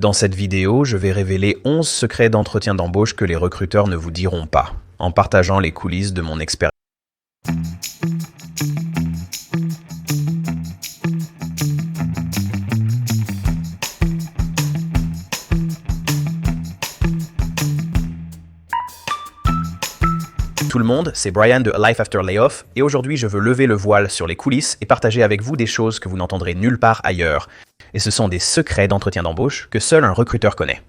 Dans cette vidéo, je vais révéler 11 secrets d'entretien d'embauche que les recruteurs ne vous diront pas, en partageant les coulisses de mon expérience. Tout le monde, c'est Brian de A Life After Layoff, et aujourd'hui je veux lever le voile sur les coulisses et partager avec vous des choses que vous n'entendrez nulle part ailleurs. Et ce sont des secrets d'entretien d'embauche que seul un recruteur connaît.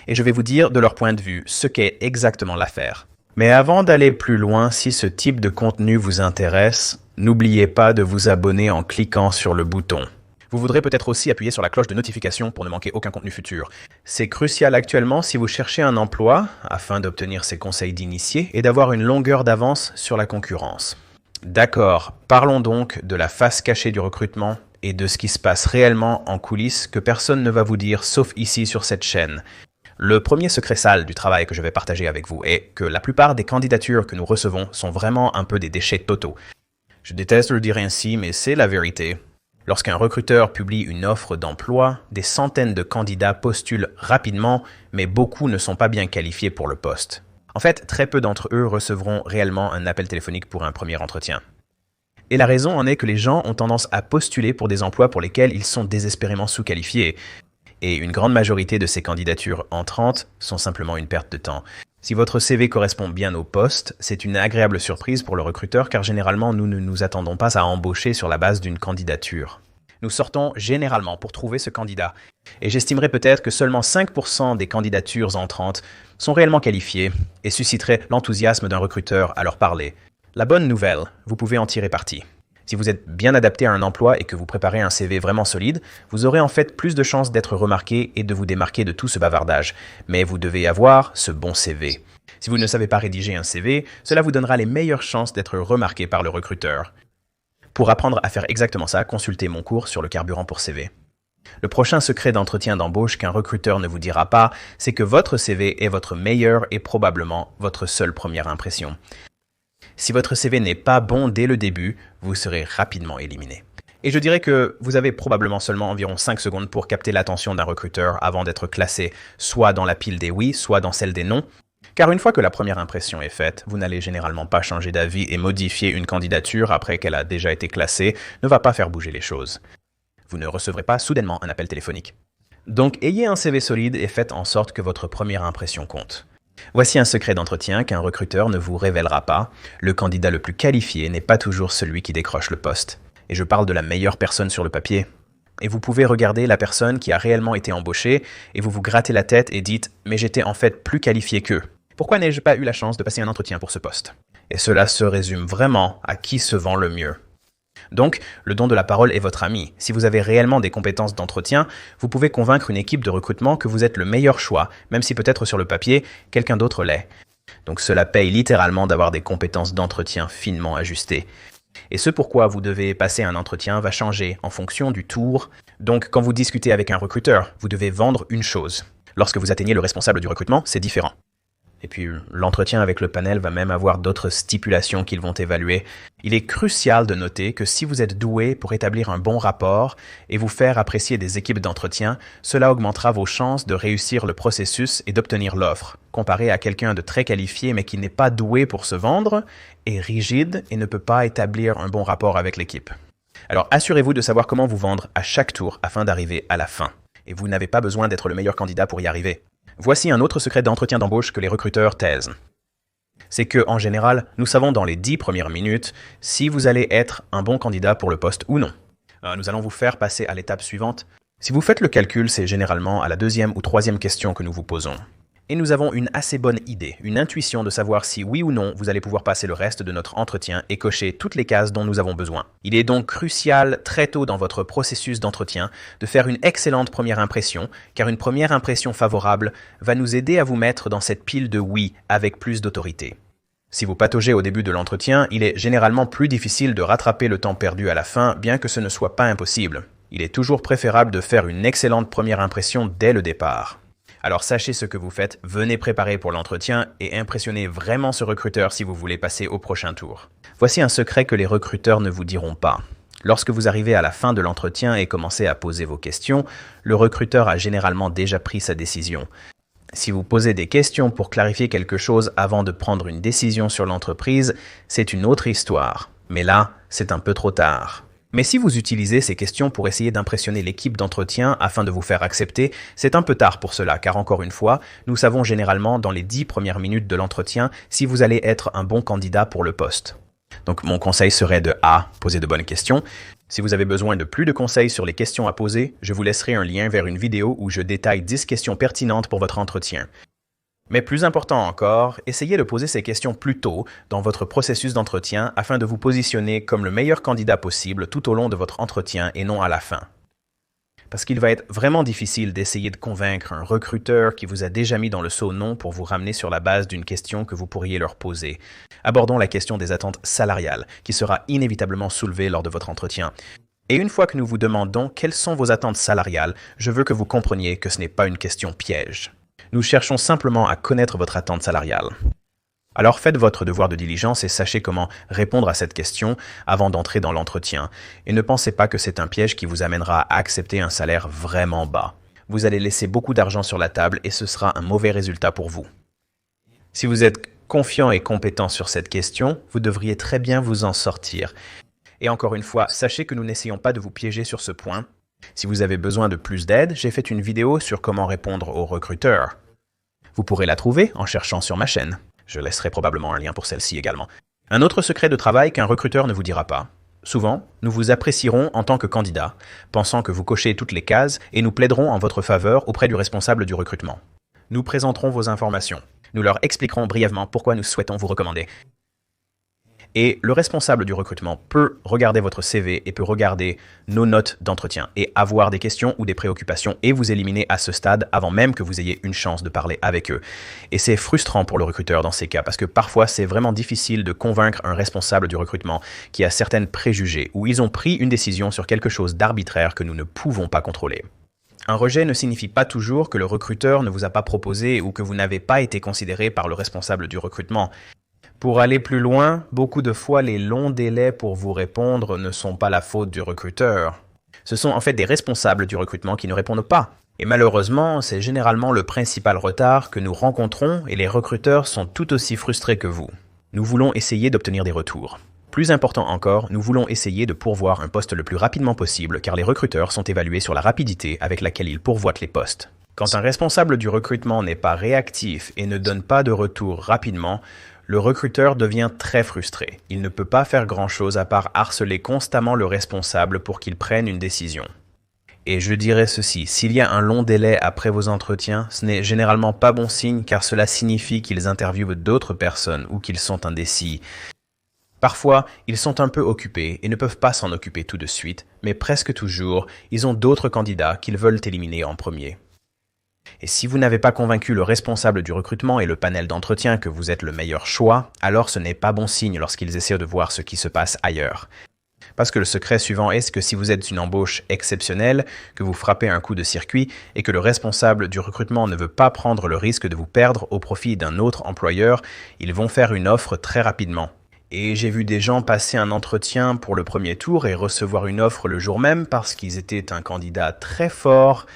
Et je vais vous dire de leur point de vue ce qu'est exactement l'affaire. Mais avant d'aller plus loin, si ce type de contenu vous intéresse, n'oubliez pas de vous abonner en cliquant sur le bouton. Vous voudrez peut-être aussi appuyer sur la cloche de notification pour ne manquer aucun contenu futur. C'est crucial actuellement si vous cherchez un emploi, afin d'obtenir ces conseils d'initié et d'avoir une longueur d'avance sur la concurrence. D'accord, parlons donc de la face cachée du recrutement et de ce qui se passe réellement en coulisses que personne ne va vous dire sauf ici sur cette chaîne. Le premier secret sale du travail que je vais partager avec vous est que la plupart des candidatures que nous recevons sont vraiment un peu des déchets totaux. Je déteste le dire ainsi, mais c'est la vérité. Lorsqu'un recruteur publie une offre d'emploi, des centaines de candidats postulent rapidement, mais beaucoup ne sont pas bien qualifiés pour le poste. En fait, très peu d'entre eux recevront réellement un appel téléphonique pour un premier entretien. Et la raison en est que les gens ont tendance à postuler pour des emplois pour lesquels ils sont désespérément sous-qualifiés. Et une grande majorité de ces candidatures entrantes sont simplement une perte de temps. Si votre CV correspond bien au poste, c'est une agréable surprise pour le recruteur car généralement nous ne nous attendons pas à embaucher sur la base d'une candidature. Nous sortons généralement pour trouver ce candidat et j'estimerais peut-être que seulement 5% des candidatures entrantes sont réellement qualifiées et susciteraient l'enthousiasme d'un recruteur à leur parler. La bonne nouvelle, vous pouvez en tirer parti. Si vous êtes bien adapté à un emploi et que vous préparez un CV vraiment solide, vous aurez en fait plus de chances d'être remarqué et de vous démarquer de tout ce bavardage. Mais vous devez avoir ce bon CV. Si vous ne savez pas rédiger un CV, cela vous donnera les meilleures chances d'être remarqué par le recruteur. Pour apprendre à faire exactement ça, consultez mon cours sur le carburant pour CV. Le prochain secret d'entretien d'embauche qu'un recruteur ne vous dira pas, c'est que votre CV est votre meilleure et probablement votre seule première impression. Si votre CV n'est pas bon dès le début, vous serez rapidement éliminé. Et je dirais que vous avez probablement seulement environ 5 secondes pour capter l'attention d'un recruteur avant d'être classé soit dans la pile des oui, soit dans celle des non. Car une fois que la première impression est faite, vous n'allez généralement pas changer d'avis et modifier une candidature après qu'elle a déjà été classée ne va pas faire bouger les choses. Vous ne recevrez pas soudainement un appel téléphonique. Donc ayez un CV solide et faites en sorte que votre première impression compte. Voici un secret d'entretien qu'un recruteur ne vous révélera pas. Le candidat le plus qualifié n'est pas toujours celui qui décroche le poste. Et je parle de la meilleure personne sur le papier. Et vous pouvez regarder la personne qui a réellement été embauchée et vous vous grattez la tête et dites « mais j'étais en fait plus qualifié qu'eux. Pourquoi n'ai-je pas eu la chance de passer un entretien pour ce poste ?» Et cela se résume vraiment à qui se vend le mieux. Donc, le don de la parole est votre ami. Si vous avez réellement des compétences d'entretien, vous pouvez convaincre une équipe de recrutement que vous êtes le meilleur choix, même si peut-être sur le papier, quelqu'un d'autre l'est. Donc cela paye littéralement d'avoir des compétences d'entretien finement ajustées. Et ce pourquoi vous devez passer un entretien va changer en fonction du tour. Donc quand vous discutez avec un recruteur, vous devez vendre une chose. Lorsque vous atteignez le responsable du recrutement, c'est différent. Et puis, l'entretien avec le panel va même avoir d'autres stipulations qu'ils vont évaluer. Il est crucial de noter que si vous êtes doué pour établir un bon rapport et vous faire apprécier des équipes d'entretien, cela augmentera vos chances de réussir le processus et d'obtenir l'offre, comparé à quelqu'un de très qualifié mais qui n'est pas doué pour se vendre, est rigide et ne peut pas établir un bon rapport avec l'équipe. Alors, assurez-vous de savoir comment vous vendre à chaque tour afin d'arriver à la fin. Et vous n'avez pas besoin d'être le meilleur candidat pour y arriver. Voici un autre secret d'entretien d'embauche que les recruteurs taisent. C'est que, en général, nous savons dans les 10 premières minutes si vous allez être un bon candidat pour le poste ou non. Nous allons vous faire passer à l'étape suivante. Si vous faites le calcul, c'est généralement à la 2e ou 3e question que nous vous posons. Et nous avons une assez bonne idée, une intuition de savoir si oui ou non vous allez pouvoir passer le reste de notre entretien et cocher toutes les cases dont nous avons besoin. Il est donc crucial très tôt dans votre processus d'entretien de faire une excellente première impression, car une première impression favorable va nous aider à vous mettre dans cette pile de oui avec plus d'autorité. Si vous pataugez au début de l'entretien, il est généralement plus difficile de rattraper le temps perdu à la fin, bien que ce ne soit pas impossible. Il est toujours préférable de faire une excellente première impression dès le départ. Alors sachez ce que vous faites, venez préparer pour l'entretien et impressionnez vraiment ce recruteur si vous voulez passer au prochain tour. Voici un secret que les recruteurs ne vous diront pas. Lorsque vous arrivez à la fin de l'entretien et commencez à poser vos questions, le recruteur a généralement déjà pris sa décision. Si vous posez des questions pour clarifier quelque chose avant de prendre une décision sur l'entreprise, c'est une autre histoire. Mais là, c'est un peu trop tard. Mais si vous utilisez ces questions pour essayer d'impressionner l'équipe d'entretien afin de vous faire accepter, c'est un peu tard pour cela, car encore une fois, nous savons généralement dans les 10 premières minutes de l'entretien si vous allez être un bon candidat pour le poste. Donc mon conseil serait de A. Poser de bonnes questions. Si vous avez besoin de plus de conseils sur les questions à poser, je vous laisserai un lien vers une vidéo où je détaille 10 questions pertinentes pour votre entretien. Mais plus important encore, essayez de poser ces questions plus tôt dans votre processus d'entretien afin de vous positionner comme le meilleur candidat possible tout au long de votre entretien et non à la fin. Parce qu'il va être vraiment difficile d'essayer de convaincre un recruteur qui vous a déjà mis dans le seau non pour vous ramener sur la base d'une question que vous pourriez leur poser. Abordons la question des attentes salariales, qui sera inévitablement soulevée lors de votre entretien. Et une fois que nous vous demandons quelles sont vos attentes salariales, je veux que vous compreniez que ce n'est pas une question piège. Nous cherchons simplement à connaître votre attente salariale. Alors faites votre devoir de diligence et sachez comment répondre à cette question avant d'entrer dans l'entretien. Et ne pensez pas que c'est un piège qui vous amènera à accepter un salaire vraiment bas. Vous allez laisser beaucoup d'argent sur la table et ce sera un mauvais résultat pour vous. Si vous êtes confiant et compétent sur cette question, vous devriez très bien vous en sortir. Et encore une fois, sachez que nous n'essayons pas de vous piéger sur ce point. Si vous avez besoin de plus d'aide, j'ai fait une vidéo sur comment répondre aux recruteurs. Vous pourrez la trouver en cherchant sur ma chaîne. Je laisserai probablement un lien pour celle-ci également. Un autre secret de travail qu'un recruteur ne vous dira pas. Souvent, nous vous apprécierons en tant que candidat, pensant que vous cochez toutes les cases et nous plaiderons en votre faveur auprès du responsable du recrutement. Nous présenterons vos informations. Nous leur expliquerons brièvement pourquoi nous souhaitons vous recommander. Et le responsable du recrutement peut regarder votre CV et peut regarder nos notes d'entretien et avoir des questions ou des préoccupations et vous éliminer à ce stade avant même que vous ayez une chance de parler avec eux. Et c'est frustrant pour le recruteur dans ces cas parce que parfois c'est vraiment difficile de convaincre un responsable du recrutement qui a certaines préjugés ou ils ont pris une décision sur quelque chose d'arbitraire que nous ne pouvons pas contrôler. Un rejet ne signifie pas toujours que le recruteur ne vous a pas proposé ou que vous n'avez pas été considéré par le responsable du recrutement. Pour aller plus loin, beaucoup de fois, les longs délais pour vous répondre ne sont pas la faute du recruteur. Ce sont en fait des responsables du recrutement qui ne répondent pas. Et malheureusement, c'est généralement le principal retard que nous rencontrons et les recruteurs sont tout aussi frustrés que vous. Nous voulons essayer d'obtenir des retours. Plus important encore, nous voulons essayer de pourvoir un poste le plus rapidement possible car les recruteurs sont évalués sur la rapidité avec laquelle ils pourvoient les postes. Quand un responsable du recrutement n'est pas réactif et ne donne pas de retour rapidement, le recruteur devient très frustré. Il ne peut pas faire grand-chose à part harceler constamment le responsable pour qu'il prenne une décision. Et je dirais ceci, s'il y a un long délai après vos entretiens, ce n'est généralement pas bon signe car cela signifie qu'ils interviewent d'autres personnes ou qu'ils sont indécis. Parfois, ils sont un peu occupés et ne peuvent pas s'en occuper tout de suite, mais presque toujours, ils ont d'autres candidats qu'ils veulent éliminer en premier. Et si vous n'avez pas convaincu le responsable du recrutement et le panel d'entretien que vous êtes le meilleur choix, alors ce n'est pas bon signe lorsqu'ils essaient de voir ce qui se passe ailleurs. Parce que le secret suivant est que si vous êtes une embauche exceptionnelle, que vous frappez un coup de circuit et que le responsable du recrutement ne veut pas prendre le risque de vous perdre au profit d'un autre employeur, ils vont faire une offre très rapidement. Et j'ai vu des gens passer un entretien pour le premier tour et recevoir une offre le jour même parce qu'ils étaient un candidat très fort.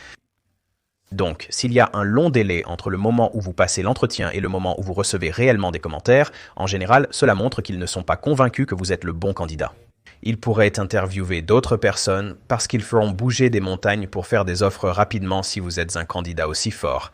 Donc, s'il y a un long délai entre le moment où vous passez l'entretien et le moment où vous recevez réellement des commentaires, en général, cela montre qu'ils ne sont pas convaincus que vous êtes le bon candidat. Ils pourraient interviewer d'autres personnes parce qu'ils feront bouger des montagnes pour faire des offres rapidement si vous êtes un candidat aussi fort.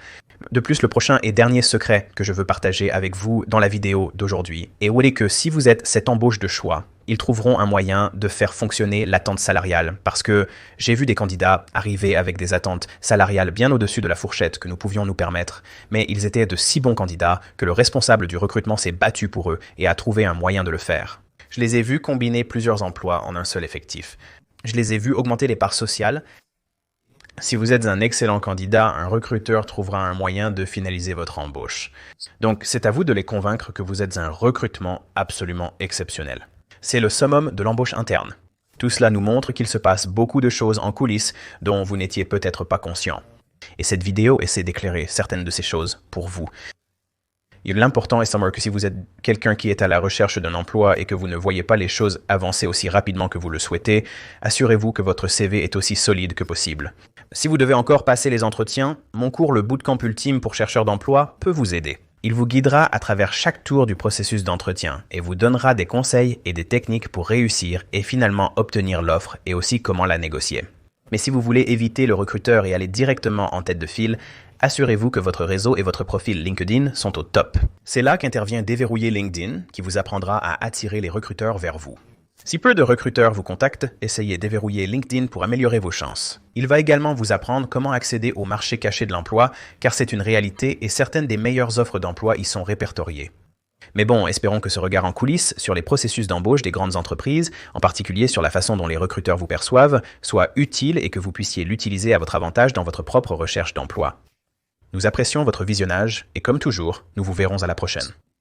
De plus, le prochain et dernier secret que je veux partager avec vous dans la vidéo d'aujourd'hui est que si vous êtes cette embauche de choix, ils trouveront un moyen de faire fonctionner l'attente salariale parce que j'ai vu des candidats arriver avec des attentes salariales bien au-dessus de la fourchette que nous pouvions nous permettre, mais ils étaient de si bons candidats que le responsable du recrutement s'est battu pour eux et a trouvé un moyen de le faire. Je les ai vus combiner plusieurs emplois en un seul effectif. Je les ai vus augmenter les parts sociales. Si vous êtes un excellent candidat, un recruteur trouvera un moyen de finaliser votre embauche. Donc, c'est à vous de les convaincre que vous êtes un recrutement absolument exceptionnel. C'est le summum de l'embauche interne. Tout cela nous montre qu'il se passe beaucoup de choses en coulisses dont vous n'étiez peut-être pas conscient. Et cette vidéo essaie d'éclairer certaines de ces choses pour vous. L'important est de savoir que si vous êtes quelqu'un qui est à la recherche d'un emploi et que vous ne voyez pas les choses avancer aussi rapidement que vous le souhaitez, assurez-vous que votre CV est aussi solide que possible. Si vous devez encore passer les entretiens, mon cours Le Bootcamp Ultime pour chercheurs d'emploi peut vous aider. Il vous guidera à travers chaque tour du processus d'entretien et vous donnera des conseils et des techniques pour réussir et finalement obtenir l'offre et aussi comment la négocier. Mais si vous voulez éviter le recruteur et aller directement en tête de file, assurez-vous que votre réseau et votre profil LinkedIn sont au top. C'est là qu'intervient Déverrouiller LinkedIn, qui vous apprendra à attirer les recruteurs vers vous. Si peu de recruteurs vous contactent, essayez Déverrouiller LinkedIn pour améliorer vos chances. Il va également vous apprendre comment accéder au marché caché de l'emploi, car c'est une réalité et certaines des meilleures offres d'emploi y sont répertoriées. Mais bon, espérons que ce regard en coulisses sur les processus d'embauche des grandes entreprises, en particulier sur la façon dont les recruteurs vous perçoivent, soit utile et que vous puissiez l'utiliser à votre avantage dans votre propre recherche d'emploi. Nous apprécions votre visionnage et comme toujours, nous vous verrons à la prochaine.